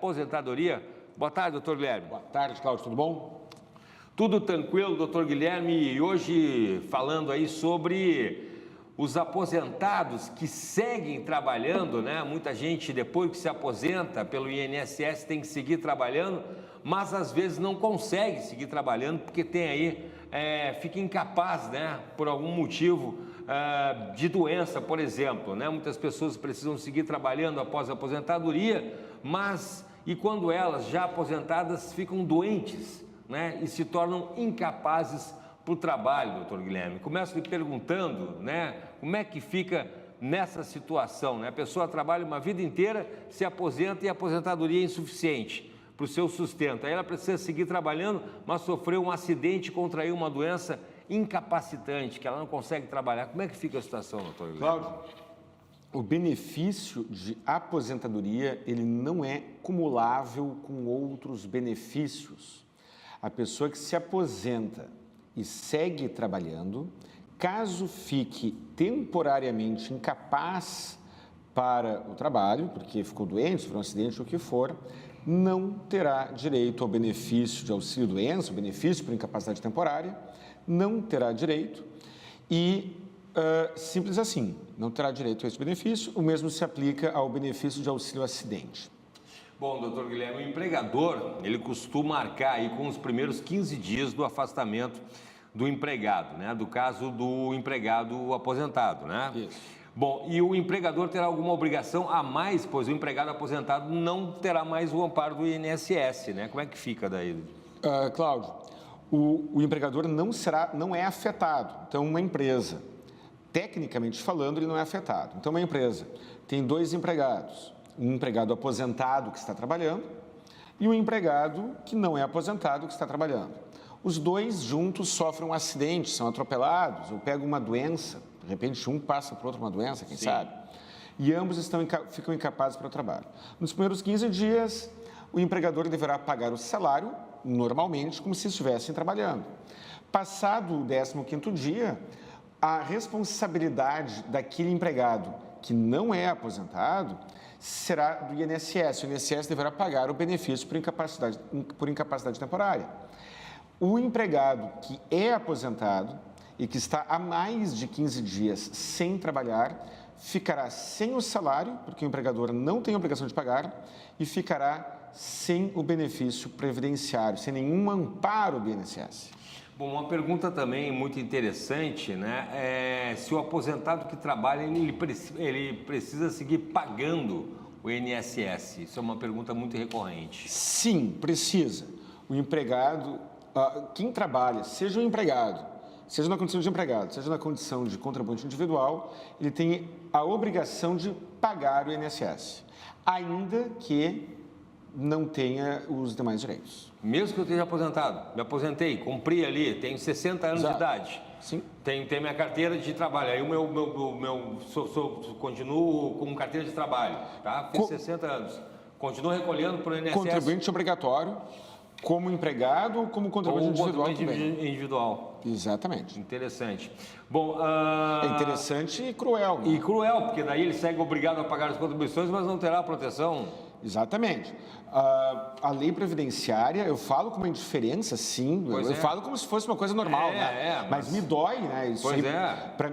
aposentadoria. Boa tarde, doutor Guilherme. Boa tarde, Cláudio, tudo bom? Tudo tranquilo, doutor Guilherme, e hoje falando aí sobre os aposentados que seguem trabalhando, né? Muita gente, depois que se aposenta pelo INSS, tem que seguir trabalhando, mas às vezes não consegue seguir trabalhando porque tem aí, fica incapaz, né? Por algum motivo de doença, por exemplo, né? Muitas pessoas precisam seguir trabalhando após a aposentadoria, mas e quando elas, já aposentadas, ficam doentes, né? E se tornam incapazes para o trabalho, doutor Guilherme. Começo lhe perguntando, né, como é que fica nessa situação, né? A pessoa trabalha uma vida inteira, se aposenta e a aposentadoria é insuficiente para o seu sustento. Aí ela precisa seguir trabalhando, mas sofreu um acidente, contraiu uma doença incapacitante, que ela não consegue trabalhar. Como é que fica a situação, doutor Guilherme? Cláudio, o benefício de aposentadoria, ele não é cumulável com outros benefícios. A pessoa que se aposenta e segue trabalhando, caso fique temporariamente incapaz para o trabalho, porque ficou doente, sofreu um acidente, o que for, não terá direito ao benefício de auxílio-doença, o benefício por incapacidade temporária, não terá direito e, simples assim, não terá direito a esse benefício, o mesmo se aplica ao benefício de auxílio-acidente. Bom, doutor Guilherme, o empregador, ele costuma marcar aí com os primeiros 15 dias do afastamento do empregado, né? Do caso do empregado aposentado, né? Isso. Bom, e o empregador terá alguma obrigação a mais, pois o empregado aposentado não terá mais o amparo do INSS, né? Como é que fica daí? Cláudio, o empregador não é afetado. Então, uma empresa, tecnicamente falando, ele não é afetado. Então, uma empresa tem 2 empregados. Um empregado aposentado que está trabalhando e um empregado que não é aposentado que está trabalhando. Os 2 juntos sofrem um acidente, são atropelados ou pegam uma doença, de repente um passa por outro uma doença, quem sabe, e ambos ficam incapazes para o trabalho. Nos primeiros 15 dias, o empregador deverá pagar o salário normalmente, como se estivessem trabalhando. Passado o 15º dia, a responsabilidade daquele empregado que não é aposentado será do INSS. O INSS deverá pagar o benefício por incapacidade temporária. O empregado que é aposentado e que está há mais de 15 dias sem trabalhar, ficará sem o salário, porque o empregador não tem obrigação de pagar, e ficará sem o benefício previdenciário, sem nenhum amparo do INSS. Bom, uma pergunta também muito interessante, né? Se o aposentado que trabalha, ele precisa seguir pagando o INSS? Isso é uma pergunta muito recorrente. Sim, precisa. O empregado, quem trabalha, seja um empregado, seja na condição de empregado, seja na condição de contribuinte individual, ele tem a obrigação de pagar o INSS, ainda que não tenha os demais direitos. Mesmo que eu esteja aposentado, me aposentei, cumpri ali, tenho 60 anos de idade. Sim. Tenho minha carteira de trabalho, aí continuo com carteira de trabalho, tá? Fiz 60 anos, continuo recolhendo para o INSS. Contribuinte obrigatório, como empregado ou como contribuinte individual também. Individual. Exatamente. Interessante. Bom, é interessante e cruel. Né? E cruel, porque daí ele segue obrigado a pagar as contribuições, mas não terá proteção. Exatamente. A lei previdenciária, eu falo com uma indiferença, sim, eu falo como se fosse uma coisa normal, né? Mas me dói, né? Isso pois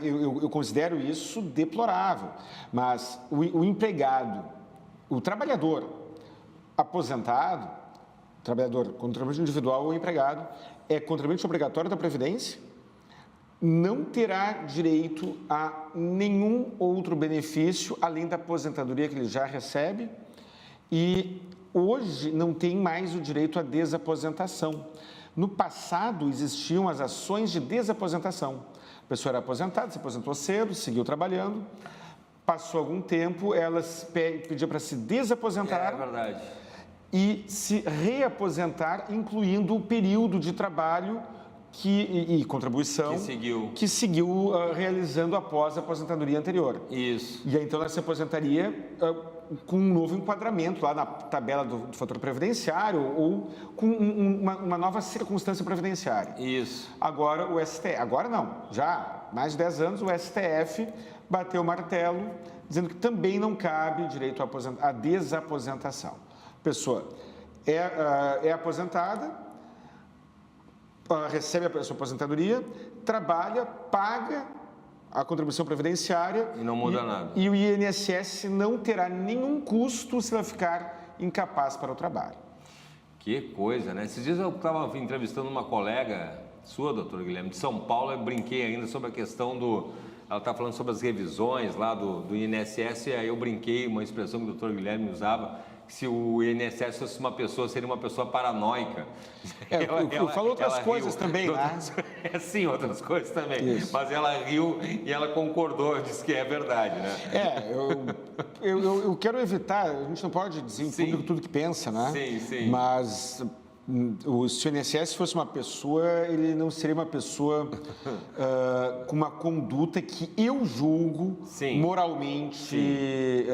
eu considero isso deplorável. Mas o empregado, o trabalhador aposentado, trabalhador contribuinte individual ou empregado, é contribuinte obrigatório da Previdência, não terá direito a nenhum outro benefício além da aposentadoria que ele já recebe e hoje não tem mais o direito à desaposentação. No passado existiam as ações de desaposentação. A pessoa era aposentada, se aposentou cedo, seguiu trabalhando, passou algum tempo, ela pediu para se desaposentar. É verdade. E se reaposentar, incluindo o período de trabalho e contribuição que seguiu realizando após a aposentadoria anterior. Isso. E aí, então, ela se aposentaria com um novo enquadramento lá na tabela do fator previdenciário ou com uma nova circunstância previdenciária. Isso. Agora, o STF... Agora não, já há mais de 10 anos, o STF bateu o martelo, dizendo que também não cabe direito à desaposentação. pessoa é aposentada, recebe a sua aposentadoria, trabalha, paga a contribuição previdenciária... E não muda nada. E o INSS não terá nenhum custo se ela ficar incapaz para o trabalho. Que coisa, né? Esses dias eu estava entrevistando uma colega sua, doutor Guilherme, de São Paulo, eu brinquei ainda sobre a questão do... Ela está falando sobre as revisões lá do INSS, aí eu brinquei, uma expressão que o doutor Guilherme usava, que se o INSS fosse uma pessoa, seria uma pessoa paranoica. Falou outras coisas riu. também, né? Sim, outras coisas também. Isso. Mas ela riu e ela concordou, disse que é verdade, né? Eu quero evitar, a gente não pode dizer em público tudo que pensa, né? Sim, sim. Mas se o INSS fosse uma pessoa, ele não seria uma pessoa com uma conduta que eu julgo moralmente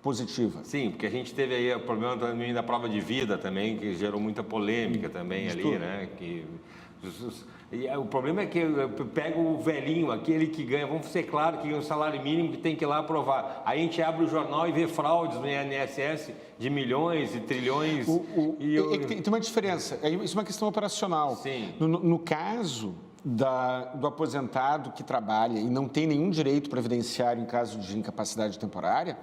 positiva. Sim, porque a gente teve aí o problema também da prova de vida também, que gerou muita polêmica também ali, tudo, né? E o problema é que eu pego o velhinho, aquele que ganha, vamos ser claros, que ganha o salário mínimo, que tem que ir lá aprovar. Aí a gente abre o jornal e vê fraudes no INSS de milhões e trilhões. Tem uma diferença, isso é uma questão operacional. Sim. No caso do aposentado que trabalha e não tem nenhum direito previdenciário em caso de incapacidade temporária,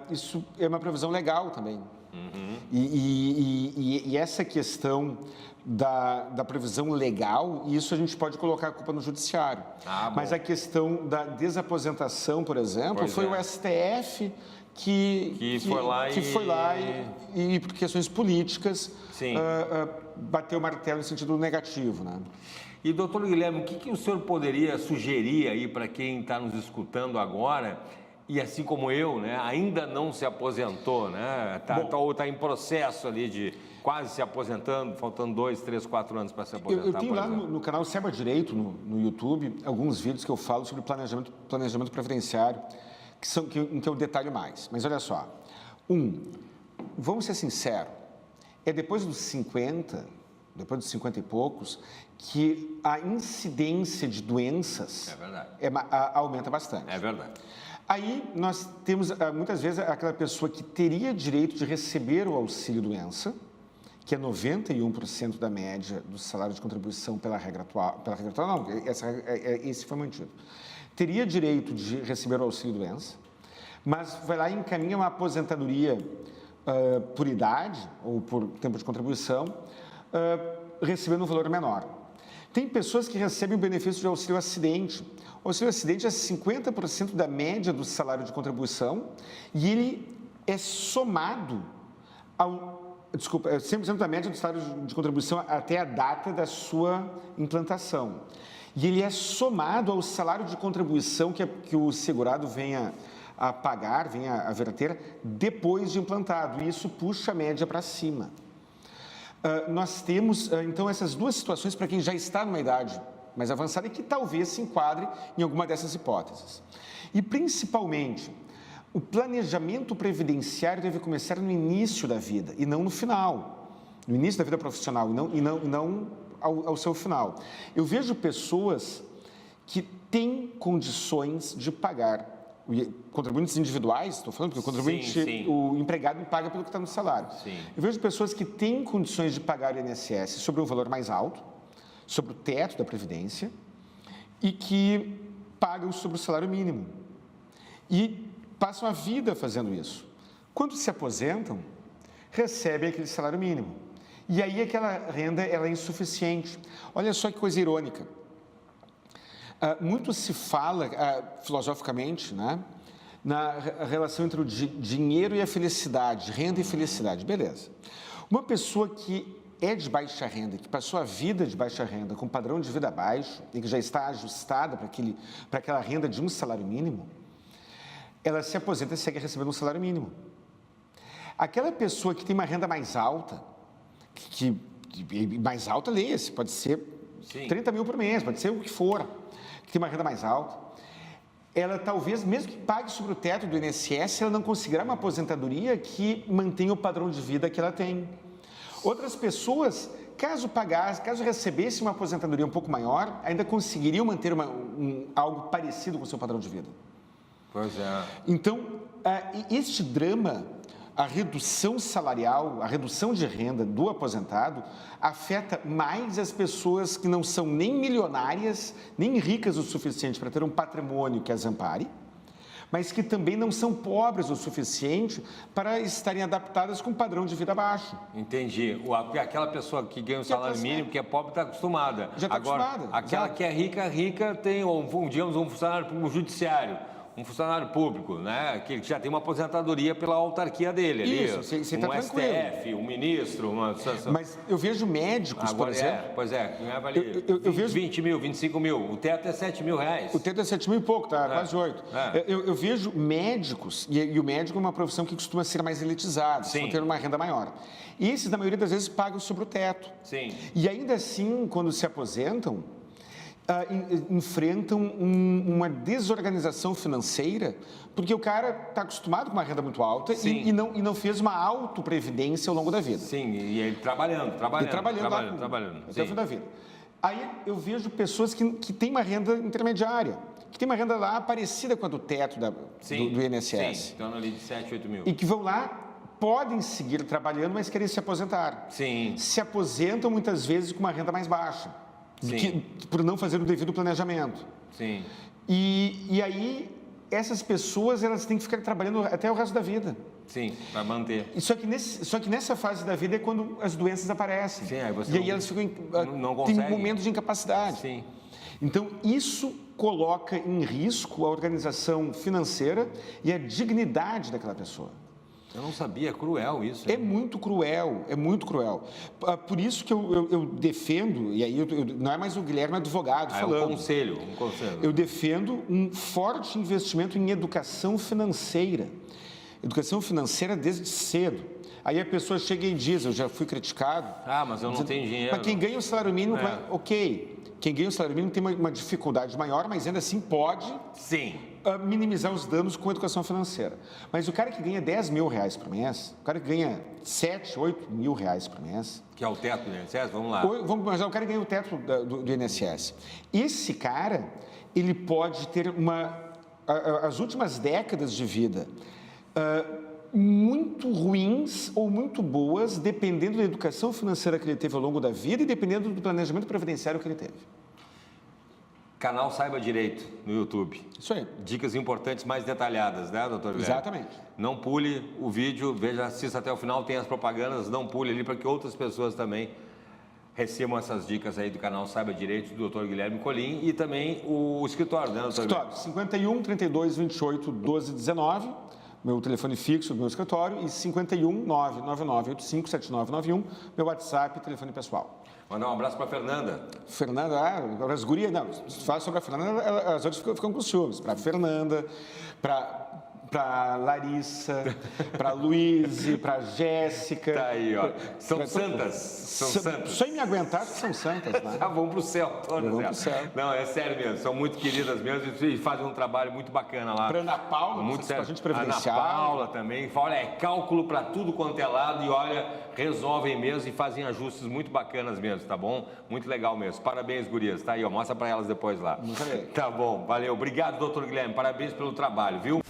isso é uma previsão legal também. Uhum. E essa questão da previsão legal, isso a gente pode colocar a culpa no judiciário. Mas a questão da desaposentação, por exemplo, foi o STF que foi lá e por questões políticas bateu o martelo no sentido negativo, né? E, doutor Guilherme, o que o senhor poderia sugerir aí para quem está nos escutando agora e, assim como eu, né, ainda não se aposentou, né? Está em processo ali de quase se aposentando, faltando 2, 3, 4 anos para se aposentar. Eu tenho lá no canal Saiba Direito, no YouTube, alguns vídeos que eu falo sobre planejamento previdenciário, em que eu detalho mais. Mas olha só, vamos ser sinceros, é depois dos 50 e poucos, que a incidência de doenças aumenta bastante. É verdade. Aí nós temos, muitas vezes, aquela pessoa que teria direito de receber o auxílio-doença, que é 91% da média do salário de contribuição pela regra atual. Não, esse foi mantido. Teria direito de receber o auxílio-doença, mas vai lá e encaminha uma aposentadoria por idade ou por tempo de contribuição, recebendo um valor menor. Tem pessoas que recebem o benefício de auxílio-acidente. O auxílio-acidente é 50% da média do salário de contribuição e ele é somado é 100% da média do salário de contribuição até a data da sua implantação. E ele é somado ao salário de contribuição que o segurado venha a pagar, venha a verter depois de implantado. E isso puxa a média para cima. Nós temos, então, essas duas situações para quem já está numa idade mais avançada e que talvez se enquadre em alguma dessas hipóteses. E, principalmente, o planejamento previdenciário deve começar no início da vida e não no final, no início da vida profissional e não ao seu final. Eu vejo pessoas que têm condições de pagar, contribuintes individuais, estou falando, porque o contribuinte, o empregado paga pelo que está no salário. Sim. Eu vejo pessoas que têm condições de pagar o INSS sobre um valor mais alto, sobre o teto da Previdência, e que pagam sobre o salário mínimo. E passam a vida fazendo isso. Quando se aposentam, recebem aquele salário mínimo. E aí aquela renda ela é insuficiente. Olha só que coisa irônica. Muito se fala, filosoficamente, né, na relação entre o dinheiro e a felicidade, renda e felicidade. Beleza. Uma pessoa que é de baixa renda, que passou a vida de baixa renda, com padrão de vida baixo, e que já está ajustada para aquela renda de um salário mínimo, ela se aposenta e segue recebendo um salário mínimo. Aquela pessoa que tem uma renda mais alta, mais alta, leia-se, pode ser 30 mil por mês, pode ser o que for, que tem uma renda mais alta, ela talvez, mesmo que pague sobre o teto do INSS, ela não conseguirá uma aposentadoria que mantenha o padrão de vida que ela tem. Outras pessoas, caso recebesse uma aposentadoria um pouco maior, ainda conseguiriam manter algo parecido com o seu padrão de vida. Pois é. Então, este drama a redução salarial, a redução de renda do aposentado afeta mais as pessoas que não são nem milionárias, nem ricas o suficiente para ter um patrimônio que as ampare, mas que também não são pobres o suficiente para estarem adaptadas com um padrão de vida baixo. Entendi. Aquela pessoa que ganha um salário mínimo, que é pobre, está acostumada. Já está acostumada. Aquela Exato. que é rica tem, digamos, um funcionário público judiciário, um funcionário público, né, que já tem uma aposentadoria pela autarquia dele. Isso, ali, você um tá tranquilo. STF, um ministro, uma... Mas eu vejo médicos, por exemplo... Pois é, ganhava ali eu vejo... 20 mil, 25 mil, o teto é 7 mil reais. O teto é 7 mil e pouco, tá? Quase 8. Eu vejo médicos, e o médico é uma profissão que costuma ser mais elitizada, costuma ter uma renda maior. E esses, na maioria das vezes, pagam sobre o teto. Sim. E ainda assim, quando se aposentam, enfrentam uma desorganização financeira, porque o cara está acostumado com uma renda muito alta e não fez uma autoprevidência ao longo da vida. Sim, e ele trabalhando. Até o fim da vida. Aí eu vejo pessoas que têm uma renda intermediária, que tem uma renda lá parecida com a do teto do INSS. Sim, então ali de 7, 8 mil. E que vão lá, podem seguir trabalhando, mas querem se aposentar. Sim. Se aposentam muitas vezes com uma renda mais baixa, por não fazer o devido planejamento. Sim. E aí, essas pessoas, elas têm que ficar trabalhando até o resto da vida. Sim, para manter. Só que nessa fase da vida é quando as doenças aparecem. Sim, aí você e aí elas ficam, não tem consegue. momentos de incapacidade. Sim. Então, isso coloca em risco a organização financeira e a dignidade daquela pessoa. Eu não sabia, é cruel isso. É muito cruel, é muito cruel. Por isso que eu defendo, e aí não é mais o Guilherme advogado falando. É um conselho. Eu defendo um forte investimento em educação financeira. Educação financeira desde cedo. Aí a pessoa chega e diz, eu já fui criticado. Mas eu não tenho dinheiro. Mas quem ganha o salário mínimo, ok. Quem ganha o salário mínimo tem uma dificuldade maior, mas ainda assim pode minimizar os danos com educação financeira. Mas o cara que ganha 10 mil reais por mês, o cara que ganha 7, 8 mil reais por mês... Que é o teto do INSS? Vamos lá. Vamos imaginar, o cara que ganha o teto do INSS. Esse cara, ele pode ter as últimas décadas de vida muito ruins ou muito boas, dependendo da educação financeira que ele teve ao longo da vida e dependendo do planejamento previdenciário que ele teve. Canal Saiba Direito no YouTube. Isso aí. Dicas importantes mais detalhadas, né, doutor Guilherme? Exatamente. Não pule o vídeo, assista até o final, tem as propagandas, não pule ali para que outras pessoas também recebam essas dicas aí do canal Saiba Direito do doutor Guilherme Colim e também o escritório, né, doutor? Escritório, 51 32 28 12 19. Meu telefone fixo do meu escritório, e 51 99985 7991, meu WhatsApp e telefone pessoal. Mandar um abraço para a Fernanda. Fernanda, as gurias, não, se fala sobre a Fernanda, as outras ficam com ciúmes. Para a Fernanda, para Larissa, para Luíse, para Jéssica. Tá aí, ó. São santas. Só em me aguentar que são santas, né? Já vão para o céu todas. Vão pro céu. Não, é sério mesmo. São muito queridas mesmo e fazem um trabalho muito bacana lá. Para Ana Paula, muito sério. A gente previdencial. Ana Paula também. Olha, é cálculo para tudo quanto é lado e olha, resolvem mesmo e fazem ajustes muito bacanas mesmo, tá bom? Muito legal mesmo. Parabéns, gurias. Tá aí, ó. Mostra para elas depois lá. Muito bem. Tá bom, valeu. Obrigado, doutor Guilherme. Parabéns pelo trabalho, viu?